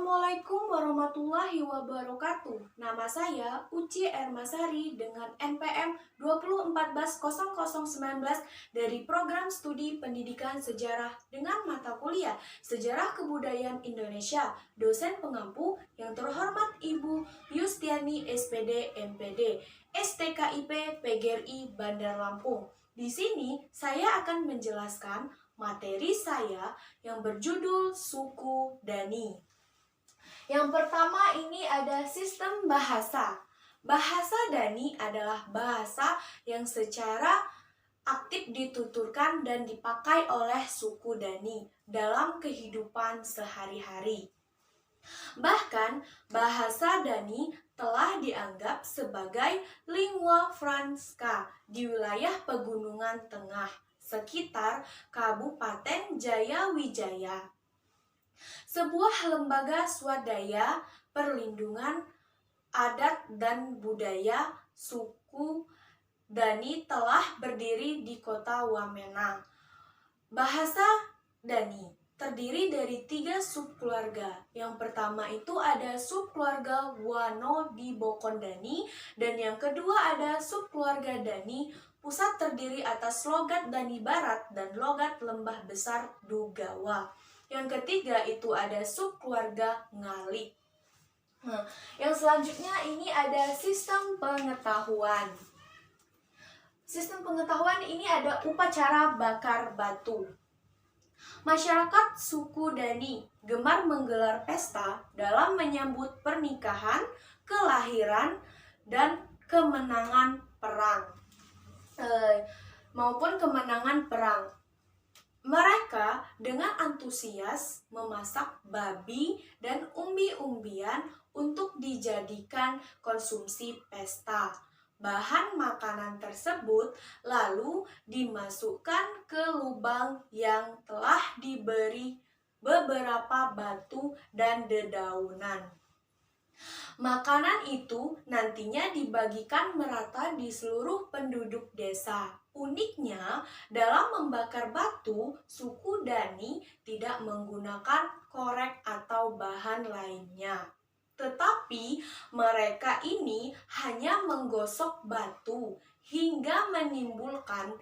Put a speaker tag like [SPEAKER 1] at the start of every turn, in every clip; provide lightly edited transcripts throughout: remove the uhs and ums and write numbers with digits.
[SPEAKER 1] Assalamualaikum warahmatullahi wabarakatuh. Nama saya Uci Ermasari dengan NPM 20140019 dari Program Studi Pendidikan Sejarah dengan mata kuliah Sejarah Kebudayaan Indonesia. Dosen pengampu yang terhormat Ibu Yustiani SPD MPD, STKIP PGRI Bandar Lampung. Di sini saya akan menjelaskan materi saya yang berjudul Suku Dani. Yang pertama ini ada sistem bahasa. Bahasa Dani adalah bahasa yang secara aktif dituturkan dan dipakai oleh suku Dani dalam kehidupan sehari-hari. Bahkan bahasa Dani telah dianggap sebagai lingua franca di wilayah Pegunungan Tengah sekitar Kabupaten Jayawijaya. Sebuah lembaga swadaya perlindungan adat dan budaya suku Dani telah berdiri di kota Wamena. Bahasa Dani terdiri dari 3 subkeluarga. Yang pertama itu ada subkeluarga Wano di Bokondani, dan yang kedua ada subkeluarga Dani. Pusat terdiri atas logat Dani Barat dan logat Lembah Besar Dugawa. Yang ketiga itu ada subkeluarga Ngali. Yang selanjutnya ini ada sistem pengetahuan. Sistem pengetahuan ini ada upacara bakar batu. Masyarakat suku Dani gemar menggelar pesta dalam menyambut pernikahan, kelahiran, dan kemenangan perang. Mereka dengan antusias memasak babi dan umbi-umbian untuk dijadikan konsumsi pesta. Bahan makanan tersebut lalu dimasukkan ke lubang yang telah diberi beberapa batu dan dedaunan. Makanan itu nantinya dibagikan merata di seluruh penduduk desa. Uniknya, dalam membakar batu, suku Dani tidak menggunakan korek atau bahan lainnya. Tetapi mereka ini hanya menggosok batu hingga menimbulkan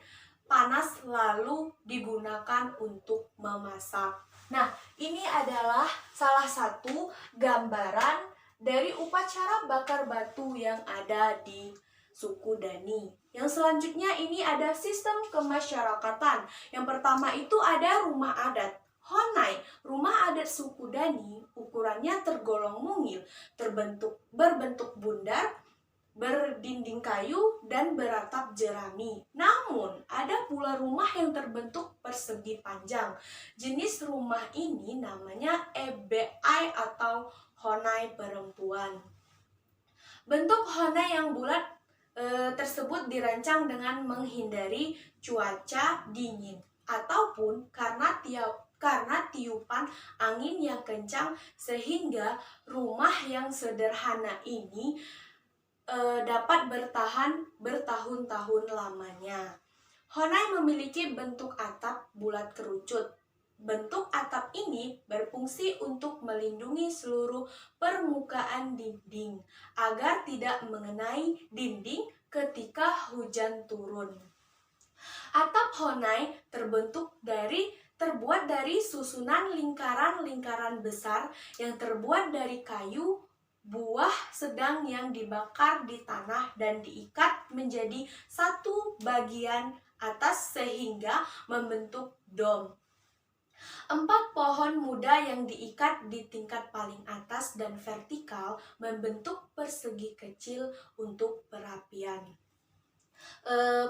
[SPEAKER 1] panas lalu digunakan untuk memasak. Nah, ini adalah salah satu gambaran dari upacara bakar batu yang ada di suku Dani. Yang selanjutnya ini ada sistem kemasyarakatan. Yang pertama itu ada rumah adat. Honai, rumah adat suku Dani, ukurannya tergolong mungil, berbentuk bundar, berdinding kayu, dan beratap jerami. Namun, ada pula rumah yang terbentuk persegi panjang. Jenis rumah ini namanya EBI atau honai perempuan. Bentuk honai yang bulat tersebut dirancang dengan menghindari cuaca dingin ataupun karena tiupan angin yang kencang, sehingga rumah yang sederhana ini dapat bertahan bertahun-tahun lamanya. Honai memiliki bentuk atap bulat kerucut. Bentuk atap ini berfungsi untuk melindungi seluruh permukaan dinding agar tidak mengenai dinding ketika hujan turun. Atap honai terbuat dari susunan lingkaran-lingkaran besar yang terbuat dari kayu, buah sedang yang dibakar di tanah dan diikat menjadi satu bagian atas sehingga membentuk dom. 4 pohon muda yang diikat di tingkat paling atas dan vertikal membentuk persegi kecil untuk perapian.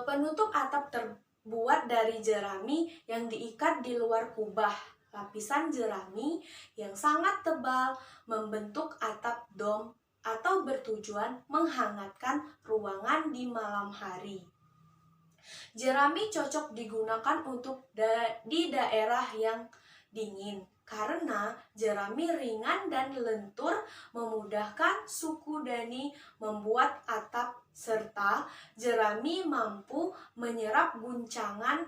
[SPEAKER 1] Penutup atap terbuat dari jerami yang diikat di luar kubah. Lapisan jerami yang sangat tebal membentuk atap dom atau bertujuan menghangatkan ruangan di malam hari. Jerami cocok digunakan untuk di daerah yang dingin karena jerami ringan dan lentur, memudahkan suku Dani membuat atap, serta jerami mampu menyerap guncangan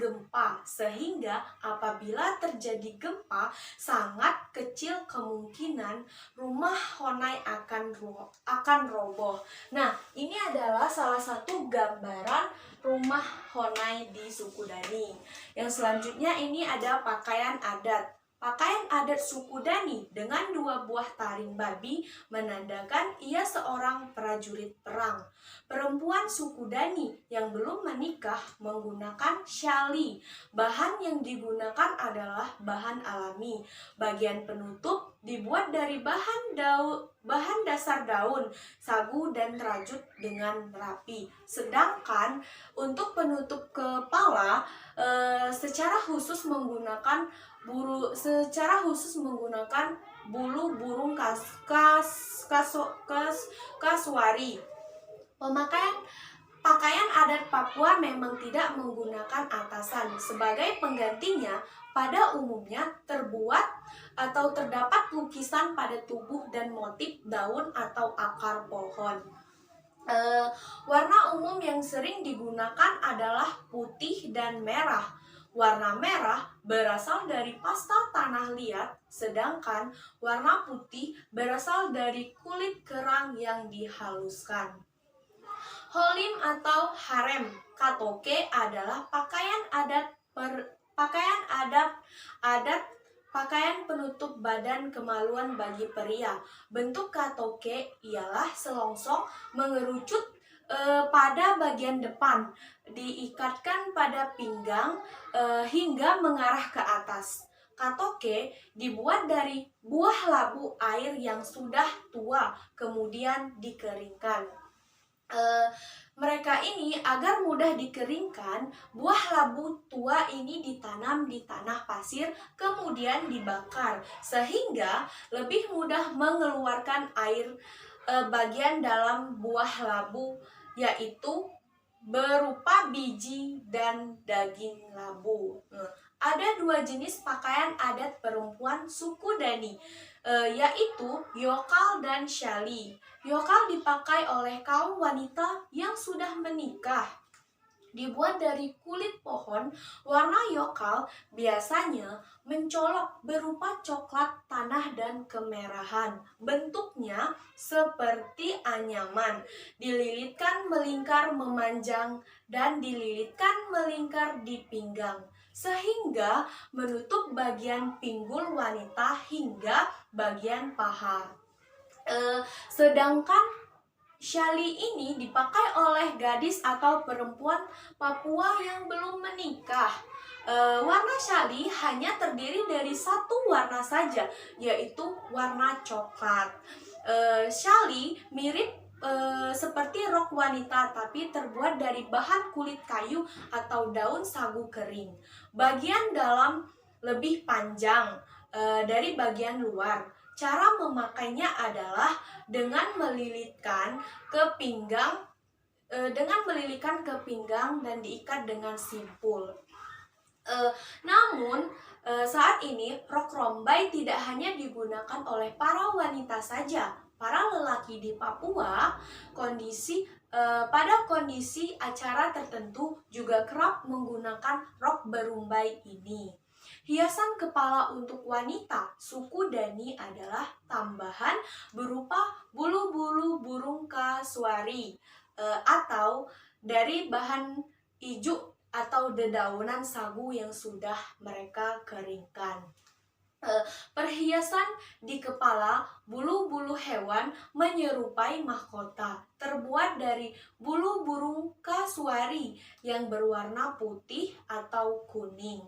[SPEAKER 1] gempa, sehingga apabila terjadi gempa sangat kecil kemungkinan kemungkinan rumah Honai akan roboh. Nah, ini adalah salah satu gambaran rumah Honai di suku Dani. Yang selanjutnya ini ada pakaian adat. Pakaian adat suku Dani dengan 2 buah taring babi menandakan ia seorang prajurit perang. Perempuan suku Dani yang belum menikah menggunakan syali. Bahan yang digunakan adalah bahan alami. Bagian penutup dibuat dari bahan dasar daun, sagu, dan rajut dengan rapi. Sedangkan untuk penutup kepala secara khusus menggunakan bulu burung kasuari. Pakaian adat Papua memang tidak menggunakan atasan. Sebagai penggantinya, pada umumnya terbuat atau terdapat lukisan pada tubuh dan motif daun atau akar pohon. Warna umum yang sering digunakan adalah putih dan merah. Warna merah berasal dari pastel tanah liat, sedangkan warna putih berasal dari kulit kerang yang dihaluskan. Holim atau harem katoke adalah pakaian penutup badan kemaluan bagi pria. Bentuk katoke ialah selongsong mengerucut pada bagian depan, diikatkan pada pinggang hingga mengarah ke atas. Katoke dibuat dari buah labu air yang sudah tua, kemudian dikeringkan. Mereka ini agar mudah dikeringkan, buah labu tua ini ditanam di tanah pasir kemudian dibakar sehingga lebih mudah mengeluarkan air bagian dalam buah labu, yaitu berupa biji dan daging labu. Ada 2 jenis pakaian adat perempuan suku Dani, yaitu yokal dan syali. Yokal dipakai oleh kaum wanita yang sudah menikah. Dibuat dari kulit pohon, warna yokal biasanya mencolok berupa coklat tanah dan kemerahan. Bentuknya seperti anyaman, dililitkan melingkar memanjang dan dililitkan melingkar di pinggang, sehingga menutup bagian pinggul wanita hingga bagian paha. Sedangkan syali ini dipakai oleh gadis atau perempuan Papua yang belum menikah. Warna syali hanya terdiri dari 1 warna saja, yaitu warna coklat. Syali mirip seperti rok wanita, tapi terbuat dari bahan kulit kayu atau daun sagu kering. Bagian dalam lebih panjang dari bagian luar. Cara memakainya adalah dengan melilitkan ke pinggang dan diikat dengan simpul. Namun saat ini rok rombai tidak hanya digunakan oleh para wanita saja. Para lelaki di Papua pada kondisi acara tertentu juga kerap menggunakan rok berumbai ini. Hiasan kepala untuk wanita suku Dani adalah tambahan berupa bulu-bulu burung kasuari atau dari bahan ijuk atau dedaunan sagu yang sudah mereka keringkan. Perhiasan di kepala bulu-bulu hewan menyerupai mahkota, terbuat dari bulu burung kasuari yang berwarna putih atau kuning.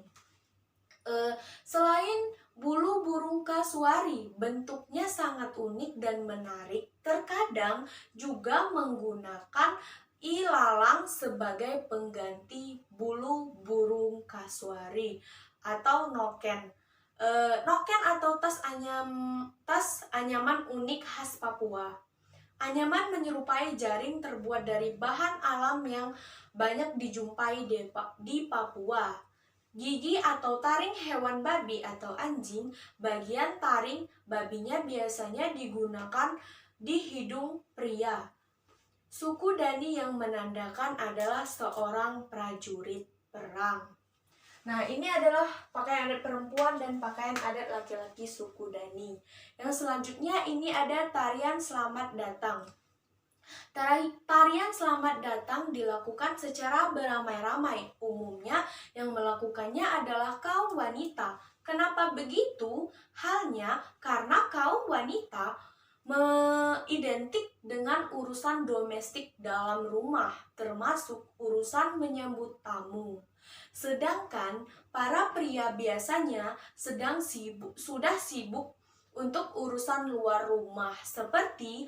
[SPEAKER 1] Selain bulu burung kasuari, bentuknya sangat unik dan menarik. Terkadang juga menggunakan ilalang sebagai pengganti bulu burung kasuari atau noken. Noken atau tas anyaman unik khas Papua. Anyaman menyerupai jaring terbuat dari bahan alam yang banyak dijumpai di Papua. Gigi atau taring hewan babi atau anjing, bagian taring babinya biasanya digunakan di hidung pria. Suku Dani yang menandakan adalah seorang prajurit perang. Nah, ini adalah pakaian adat perempuan dan pakaian adat laki-laki suku Dani. Yang selanjutnya ini ada tarian selamat datang. Tarian selamat datang dilakukan secara beramai-ramai. Umumnya yang melakukannya adalah kaum wanita. Kenapa begitu? Halnya karena kaum wanita identik dengan urusan domestik dalam rumah, termasuk urusan menyambut tamu. Sedangkan para pria biasanya sudah sibuk untuk urusan luar rumah, seperti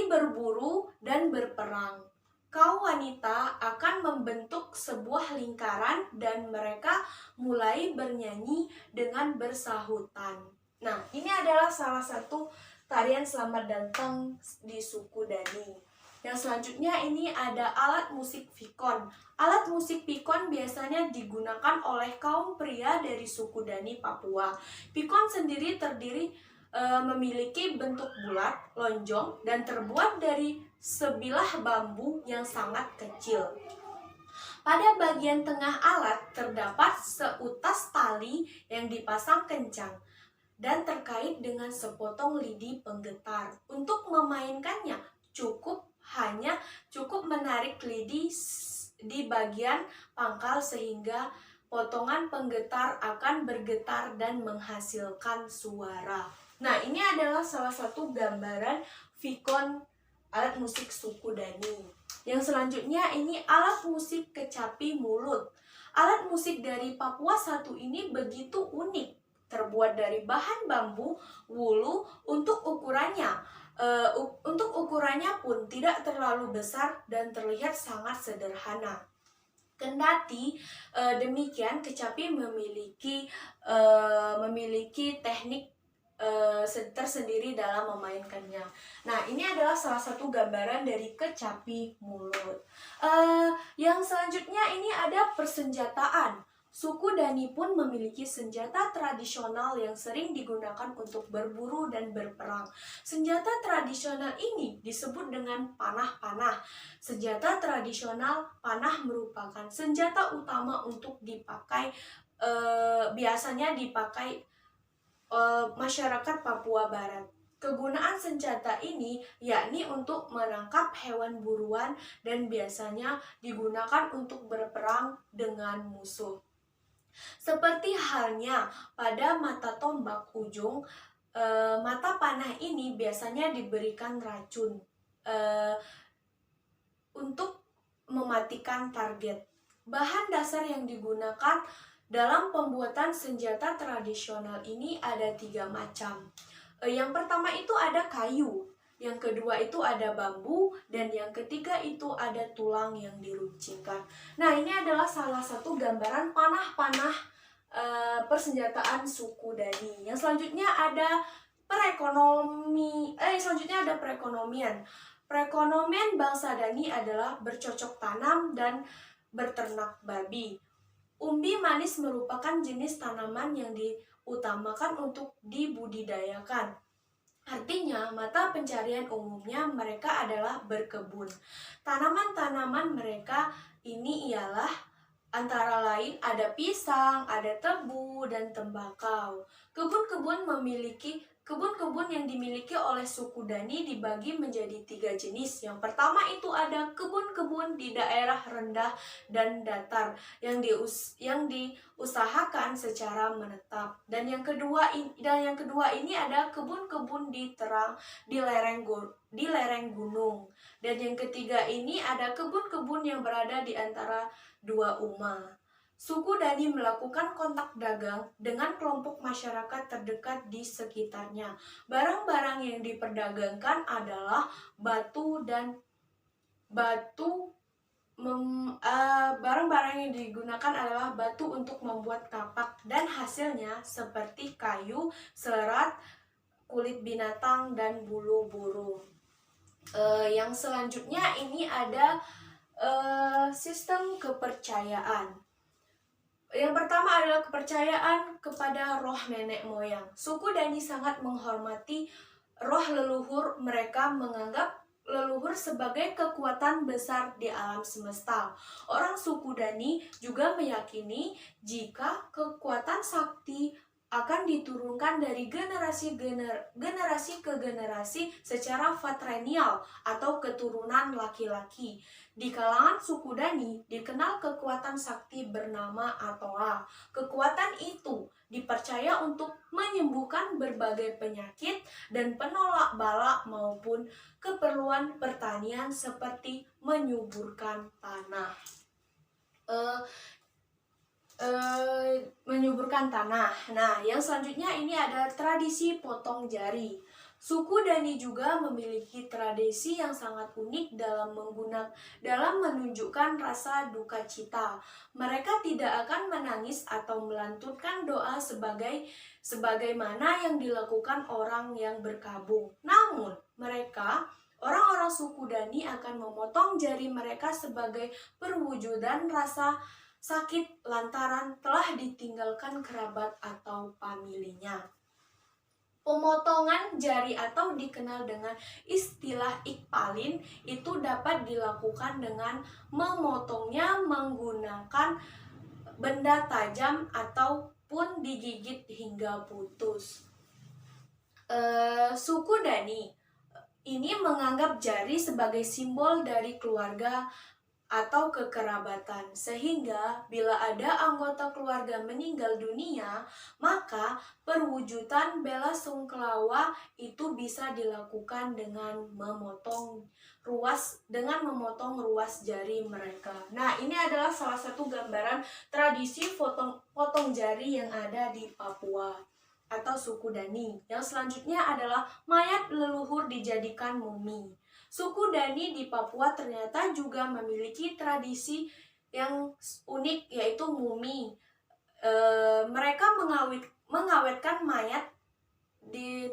[SPEAKER 1] berburu dan berperang. Kaum wanita akan membentuk sebuah lingkaran dan mereka mulai bernyanyi dengan bersahutan. Nah, ini adalah salah satu tarian selamat datang di suku Dani. Yang selanjutnya ini ada alat musik pikon. Alat musik pikon biasanya digunakan oleh kaum pria dari suku Dani Papua. Pikon sendiri memiliki bentuk bulat, lonjong, dan terbuat dari sebilah bambu yang sangat kecil. Pada bagian tengah alat terdapat seutas tali yang dipasang kencang dan terkait dengan sepotong lidi penggetar. Untuk memainkannya cukup menarik lidi di bagian pangkal sehingga potongan penggetar akan bergetar dan menghasilkan suara. Nah, ini adalah salah satu gambaran pikon alat musik suku Dani. Yang selanjutnya ini alat musik kecapi mulut. Alat musik dari Papua satu ini begitu unik. Terbuat dari bahan bambu, wulu. Untuk ukurannya pun tidak terlalu besar dan terlihat sangat sederhana. Kendati demikian, kecapi memiliki teknik tersendiri dalam memainkannya. Nah, ini adalah salah satu gambaran dari kecapi mulut. Yang selanjutnya ini ada persenjataan. Suku Dani pun memiliki senjata tradisional yang sering digunakan untuk berburu dan berperang. Senjata tradisional ini disebut dengan panah-panah. Senjata tradisional panah merupakan senjata utama untuk dipakai, biasanya dipakai masyarakat Papua Barat. Kegunaan senjata ini yakni untuk menangkap hewan buruan dan biasanya digunakan untuk berperang dengan musuh. Seperti halnya pada mata tombak ujung, mata panah ini biasanya diberikan racun untuk mematikan target. Bahan dasar yang digunakan dalam pembuatan senjata tradisional ini ada 3 macam. Yang pertama itu ada kayu, yang kedua itu ada bambu, dan yang ketiga itu ada tulang yang diruncingkan. Nah, ini adalah salah satu gambaran panah-panah persenjataan suku Dani. Yang selanjutnya ada perekonomian. Perekonomian bangsa Dani adalah bercocok tanam dan berternak babi. Umbi manis merupakan jenis tanaman yang diutamakan untuk dibudidayakan. Artinya, mata pencarian umumnya mereka adalah berkebun. Tanaman-tanaman mereka ini ialah antara lain ada pisang, ada tebu, dan tembakau. Kebun-kebun yang dimiliki oleh suku Dani dibagi menjadi 3 jenis. Yang pertama itu ada kebun-kebun di daerah rendah dan datar yang diusahakan secara menetap. Dan yang kedua ini ada kebun-kebun di lereng gunung. Dan yang ketiga ini ada kebun-kebun yang berada di antara 2 umma. Suku Dani melakukan kontak dagang dengan kelompok masyarakat terdekat di sekitarnya. Barang-barang yang diperdagangkan adalah barang-barang yang digunakan adalah batu untuk membuat kapak, dan hasilnya seperti kayu, serat, kulit binatang, dan bulu burung. Yang selanjutnya ini ada sistem kepercayaan. Yang pertama adalah kepercayaan kepada roh nenek moyang. Suku Dani sangat menghormati roh leluhur mereka, menganggap leluhur sebagai kekuatan besar di alam semesta. Orang suku Dani juga meyakini jika kekuatan sakti akan diturunkan dari generasi ke generasi secara patrilineal atau keturunan laki-laki. Di kalangan suku Dani dikenal kekuatan sakti bernama Atoa. Kekuatan itu dipercaya untuk menyembuhkan berbagai penyakit dan penolak bala maupun keperluan pertanian seperti menyuburkan tanah. Menyuburkan tanah. Nah, yang selanjutnya ini ada tradisi potong jari. Suku Dani juga memiliki tradisi yang sangat unik dalam menunjukkan rasa duka cita. Mereka tidak akan menangis atau melantunkan doa sebagaimana yang dilakukan orang yang berkabung. Namun, orang-orang suku Dani akan memotong jari mereka sebagai perwujudan rasa sakit lantaran telah ditinggalkan kerabat atau familinya. Pemotongan jari atau dikenal dengan istilah ikpalin itu dapat dilakukan dengan memotongnya menggunakan benda tajam ataupun digigit hingga putus. Suku Dani ini menganggap jari sebagai simbol dari keluarga atau kekerabatan, sehingga bila ada anggota keluarga meninggal dunia, maka perwujudan bela sungkawa itu bisa dilakukan dengan memotong ruas jari mereka. Nah, ini adalah salah satu gambaran tradisi potong jari yang ada di Papua atau suku Dani. Yang selanjutnya adalah mayat leluhur dijadikan mumi. Suku Dani di Papua ternyata juga memiliki tradisi yang unik, yaitu mumi. Mereka mengawetkan mayat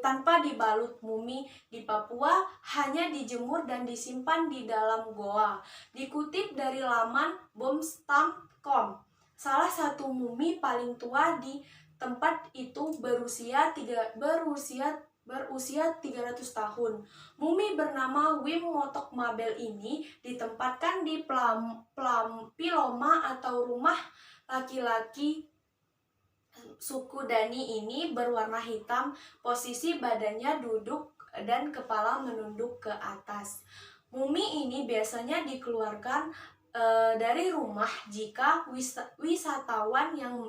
[SPEAKER 1] tanpa dibalut. Mumi di Papua hanya dijemur dan disimpan di dalam goa. Dikutip dari laman bomstamp.com, salah satu mumi paling tua di tempat itu berusia 300 tahun. Mumi bernama Wim Motok Mabel ini ditempatkan di piloma atau rumah laki-laki suku Dani ini berwarna hitam. Posisi badannya duduk dan kepala menunduk ke atas. Mumi ini biasanya dikeluarkan dari rumah jika wisatawan yang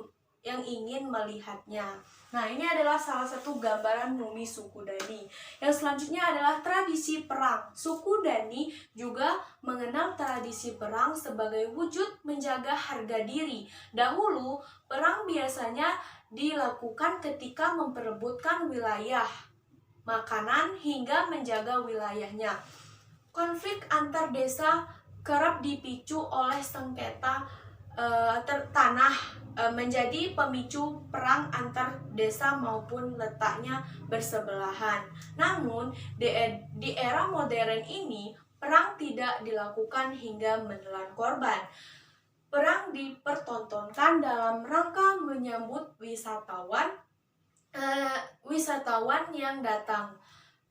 [SPEAKER 1] ingin melihatnya. Nah, ini adalah salah satu gambaran mumi suku Dani. Yang selanjutnya adalah tradisi perang. Suku Dani juga mengenal tradisi perang sebagai wujud menjaga harga diri. Dahulu, perang biasanya dilakukan ketika memperebutkan wilayah, makanan, hingga menjaga wilayahnya. Konflik antar desa kerap dipicu oleh sengketa tanah, menjadi pemicu perang antar desa maupun letaknya bersebelahan. Namun, di era modern ini, perang tidak dilakukan hingga menelan korban. Perang dipertontonkan dalam rangka menyambut wisatawan yang datang.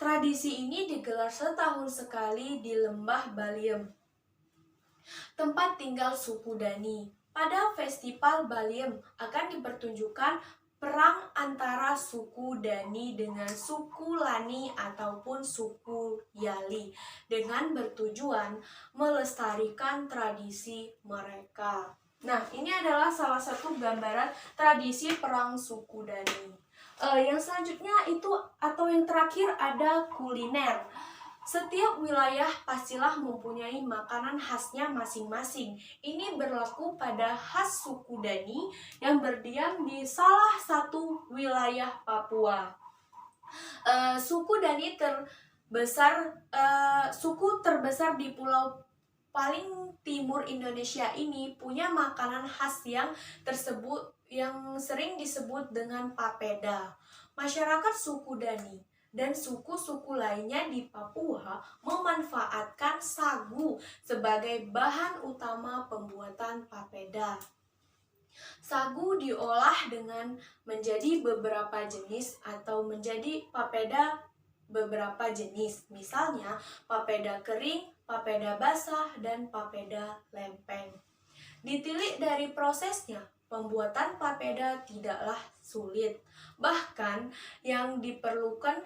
[SPEAKER 1] Tradisi ini digelar setahun sekali di Lembah Baliem, tempat tinggal suku Dani. Pada festival Baliem akan dipertunjukkan perang antara suku Dani dengan suku Lani ataupun suku Yali dengan bertujuan melestarikan tradisi mereka. Nah, ini adalah salah satu gambaran tradisi perang suku Dani. Yang selanjutnya itu atau yang terakhir ada kuliner. Setiap wilayah pastilah mempunyai makanan khasnya masing-masing. Ini berlaku pada khas suku Dani yang berdiam di salah satu wilayah Papua. Suku Dani suku terbesar di pulau paling timur Indonesia ini punya makanan khas yang sering disebut dengan papeda. Masyarakat suku Dani dan suku-suku lainnya di Papua memanfaatkan sagu sebagai bahan utama pembuatan papeda. Sagu diolah dengan menjadi beberapa jenis atau menjadi papeda beberapa jenis, misalnya papeda kering, papeda basah, dan papeda lempeng. Ditilik dari prosesnya, pembuatan papeda tidaklah sulit. Bahkan yang diperlukan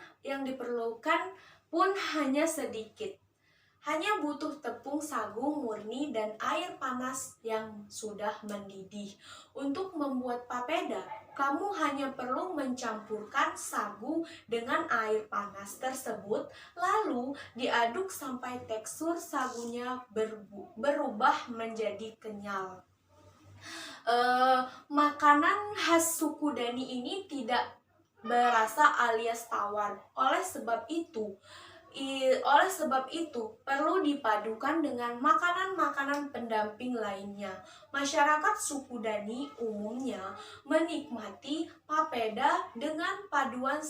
[SPEAKER 1] pun hanya sedikit. Hanya butuh tepung sagu murni dan air panas yang sudah mendidih. Untuk membuat papeda, kamu hanya perlu mencampurkan sagu dengan air panas tersebut, lalu diaduk sampai tekstur sagunya berubah menjadi kenyal. Makanan khas suku Dani ini tidak berasa alias tawar. Oleh sebab itu, perlu dipadukan dengan makanan-makanan pendamping lainnya. Masyarakat suku Dani umumnya menikmati papeda dengan paduan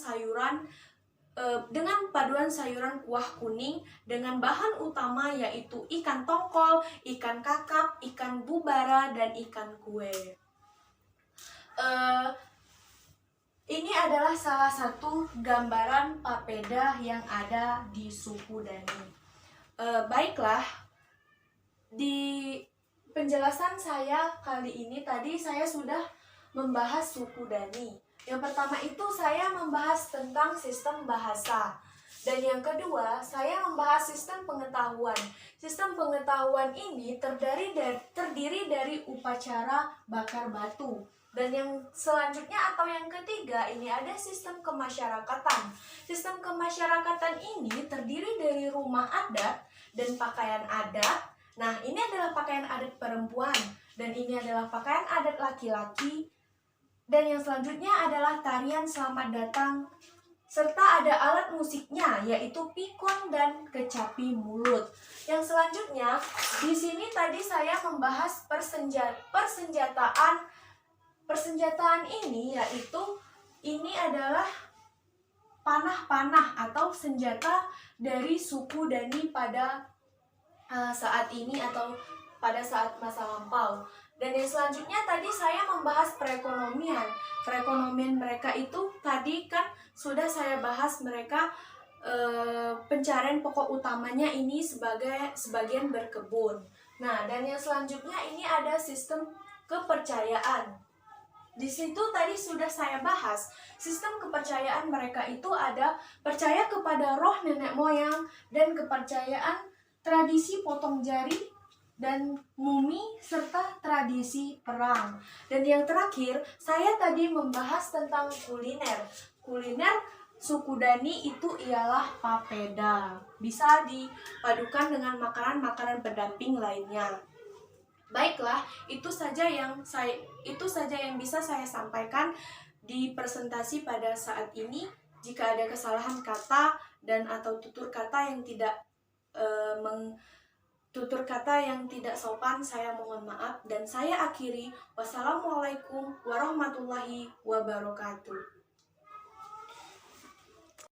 [SPEAKER 1] sayuran kuah kuning dengan bahan utama yaitu ikan tongkol, ikan kakap, ikan bubara, dan ikan kue. Ini adalah salah satu gambaran papeda yang ada di suku Dani. Baiklah, di penjelasan saya kali ini tadi saya sudah membahas suku Dani. Yang pertama itu saya membahas tentang sistem bahasa. Dan yang kedua, saya membahas sistem pengetahuan. Sistem pengetahuan ini terdiri dari upacara bakar batu. Dan yang selanjutnya atau yang ketiga, ini ada sistem kemasyarakatan. Sistem kemasyarakatan ini terdiri dari rumah adat dan pakaian adat. Nah, ini adalah pakaian adat perempuan dan ini adalah pakaian adat laki-laki. Dan yang selanjutnya adalah tarian selamat datang, serta ada alat musiknya yaitu pikul dan kecapi mulut. Yang selanjutnya, di sini tadi saya membahas persenjataan ini, yaitu ini adalah panah-panah atau senjata dari suku Dani pada saat ini atau pada saat masa lampau. Dan yang selanjutnya tadi saya membahas perekonomian. Perekonomian mereka itu tadi kan sudah saya bahas, mereka pencarian pokok utamanya ini sebagian berkebun. Nah, dan yang selanjutnya ini ada sistem kepercayaan. Di situ tadi sudah saya bahas, sistem kepercayaan mereka itu ada percaya kepada roh nenek moyang dan kepercayaan tradisi potong jari dan mumi serta tradisi perang. Dan yang terakhir, saya tadi membahas tentang kuliner. Kuliner suku Dani itu ialah papeda. Bisa dipadukan dengan makanan-makanan pendamping lainnya. Baiklah, itu saja yang bisa saya sampaikan di presentasi pada saat ini. Jika ada kesalahan kata dan atau tutur kata yang tidak sopan, saya mohon maaf dan saya akhiri. Wassalamualaikum warahmatullahi wabarakatuh.